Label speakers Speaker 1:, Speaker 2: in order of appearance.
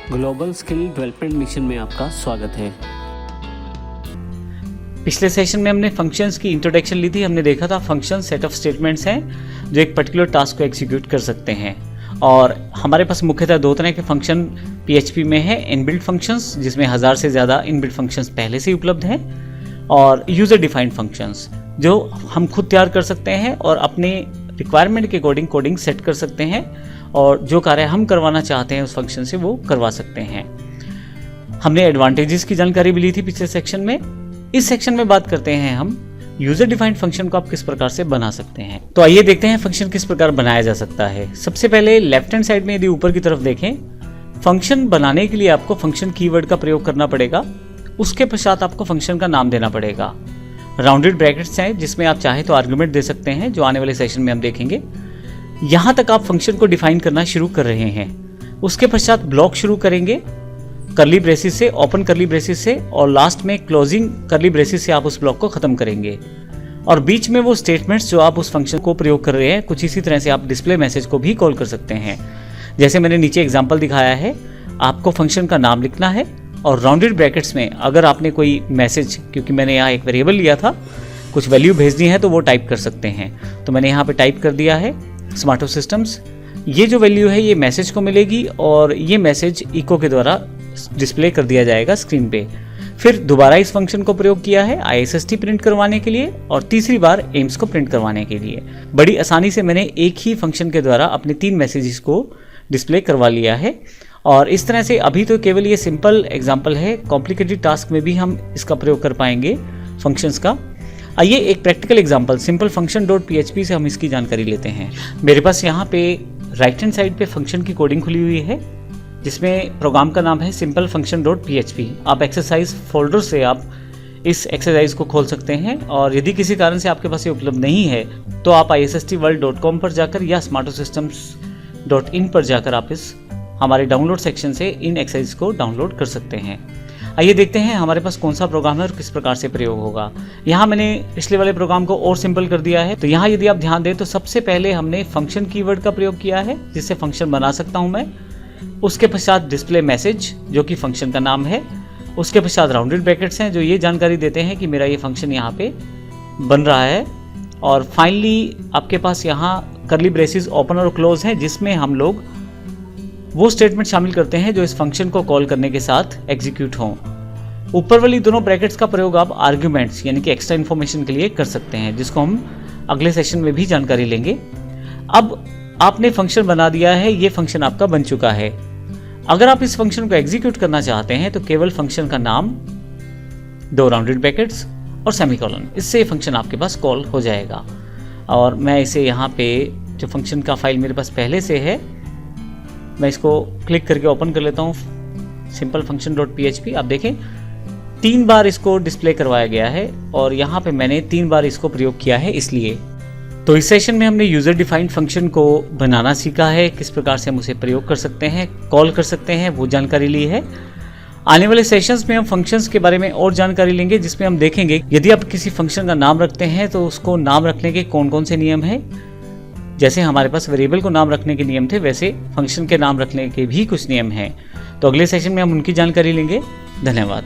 Speaker 1: Global skill development mission में आपका स्वागत है।
Speaker 2: पिछले सेशन में हमने फंक्शंस की इंट्रोडक्शन ली थी। हमने देखा था फंक्शन सेट ऑफ स्टेटमेंट्स हैं जो एक पर्टिकुलर टास्क को एग्जीक्यूट कर सकते हैं। और हमारे पास मुख्यतः दो तरह के फंक्शन PHP में है, इनबिल्ट फंक्शंस जिसमें 1000 से ज़्यादा इनबिल्ट फंक्शंस पहले से ही उपलब्ध हैं, और यूज़र डिफाइंड फंक्शंस जो हम खुद तैयार कर सकते हैं और अपने रिक्वायरमेंट के अकॉर्डिंग कोडिंग सेट कर सकते हैं और जो कार्य हम करवाना चाहते हैं उस फंक्शन से वो करवा सकते हैं। हमने एडवांटेजेस की जानकारी भी ली थी पिछले सेक्शन में। इस सेक्शन में बात करते हैं हम यूजर डिफाइंड फंक्शन को आप किस प्रकार से बना सकते हैं। तो आइए देखते हैं फंक्शन किस प्रकार बनाया जा सकता है। सबसे पहले लेफ्ट हैंड साइड में यदि ऊपर की तरफ देखें, फंक्शन बनाने के लिए आपको फंक्शन कीवर्ड का प्रयोग करना पड़ेगा। उसके पश्चात आपको फंक्शन का नाम देना पड़ेगा। राउंडेड ब्रैकेट्स हैं जिसमें आप चाहे तो आर्गुमेंट दे सकते हैं, जो आने वाले सेशन में हम देखेंगे। यहाँ तक आप फंक्शन को डिफाइन करना शुरू कर रहे हैं। उसके पश्चात ब्लॉक शुरू करेंगे कर्ली ब्रेसिस से, ओपन कर्ली ब्रेसिस से, और लास्ट में क्लोजिंग कर्ली ब्रेसिस से आप उस ब्लॉक को खत्म करेंगे। और बीच में वो स्टेटमेंट्स जो आप उस फंक्शन को प्रयोग कर रहे हैं, कुछ इसी तरह से आप डिस्प्ले मैसेज को भी कॉल कर सकते हैं। जैसे मैंने नीचे एग्जाम्पल दिखाया है, आपको फंक्शन का नाम लिखना है और राउंडेड ब्रैकेट्स में अगर आपने कोई मैसेज, क्योंकि मैंने यहाँ एक वेरिएबल लिया था, कुछ वैल्यू भेजनी है तो वो टाइप कर सकते हैं। तो मैंने यहाँ पे टाइप कर दिया है स्मार्टो सिस्टम्स। ये जो वैल्यू है ये मैसेज को मिलेगी और ये मैसेज इको के द्वारा डिस्प्ले कर दिया जाएगा स्क्रीन पे। फिर दोबारा इस फंक्शन को प्रयोग किया है ISST प्रिंट करवाने के लिए और तीसरी बार एम्स को प्रिंट करवाने के लिए। बड़ी आसानी से मैंने एक ही फंक्शन के द्वारा अपने 3 मैसेजेस को डिस्प्ले करवा लिया है। और इस तरह से अभी तो केवल ये सिंपल एग्जाम्पल है, कॉम्प्लिकेटेड टास्क में भी हम इसका प्रयोग कर पाएंगे फंक्शंस का। आइए एक practical example simple function dot PHP से हम इसकी जानकारी लेते हैं। मेरे पास यहाँ पे राइट हैंड साइड पे फंक्शन की कोडिंग खुली हुई है जिसमें प्रोग्राम का नाम है सिंपल फंक्शन डॉट PHP। आप एक्सरसाइज फोल्डर से आप इस एक्सरसाइज को खोल सकते हैं, और यदि किसी कारण से आपके पास ये उपलब्ध नहीं है तो आप ISSTworld.com पर जाकर या smartosystems.in पर जाकर आप इस हमारे डाउनलोड सेक्शन से इन एक्सरसाइज को डाउनलोड कर सकते हैं। आइए देखते हैं हमारे पास कौन सा प्रोग्राम है और किस प्रकार से प्रयोग होगा। यहाँ मैंने पिछले वाले प्रोग्राम को और सिंपल कर दिया है। तो यहाँ यदि आप ध्यान दें तो सबसे पहले हमने फंक्शन कीवर्ड का प्रयोग किया है जिससे फंक्शन बना सकता हूँ मैं। उसके पश्चात डिस्प्ले मैसेज जो कि फंक्शन का नाम है। उसके पश्चात राउंडेड ब्रैकेट्स हैं जो ये जानकारी देते हैं कि मेरा ये फंक्शन यहाँ पे बन रहा है। और फाइनली आपके पास यहाँ कर्ली ब्रेसिस ओपन और क्लोज हैं जिसमें हम लोग वो स्टेटमेंट शामिल करते हैं जो इस फंक्शन को कॉल करने के साथ एग्जीक्यूट हों। ऊपर वाली दोनों ब्रैकेट्स का प्रयोग आप आर्ग्यूमेंट्स यानी कि एक्स्ट्रा इन्फॉर्मेशन के लिए कर सकते हैं, जिसको हम अगले सेशन में भी जानकारी लेंगे। अब आपने फंक्शन बना दिया है, ये फंक्शन आपका बन चुका है। अगर आप इस फंक्शन को एग्जीक्यूट करना चाहते हैं तो केवल फंक्शन का नाम, 2 राउंडेड ब्रैकेट्स और सेमीकोलन, इससे ये फंक्शन आपके पास कॉल हो जाएगा। और मैं इसे यहाँ पे जो फंक्शन का फाइल मेरे पास पहले से है, मैं इसको क्लिक करके ओपन कर लेता हूँ सिंपल फंक्शन डॉट PHP। आप देखें 3 बार इसको डिस्प्ले करवाया गया है और यहाँ पे मैंने 3 बार इसको प्रयोग किया है इसलिए। तो इस सेशन में हमने यूज़र डिफाइंड फंक्शन को बनाना सीखा है, किस प्रकार से हम उसे प्रयोग कर सकते हैं, कॉल कर सकते हैं, वो जानकारी ली है। आने वाले सेशंस में हम फंक्शंस के बारे में और जानकारी लेंगे जिसमें हम देखेंगे यदि आप किसी फंक्शन का नाम रखते हैं तो उसको नाम रखने के कौन कौन से नियम हैं। जैसे हमारे पास वेरिएबल को नाम रखने के नियम थे, वैसे फंक्शन के नाम रखने के भी कुछ नियम हैं। तो अगले सेशन में हम उनकी जानकारी लेंगे। धन्यवाद।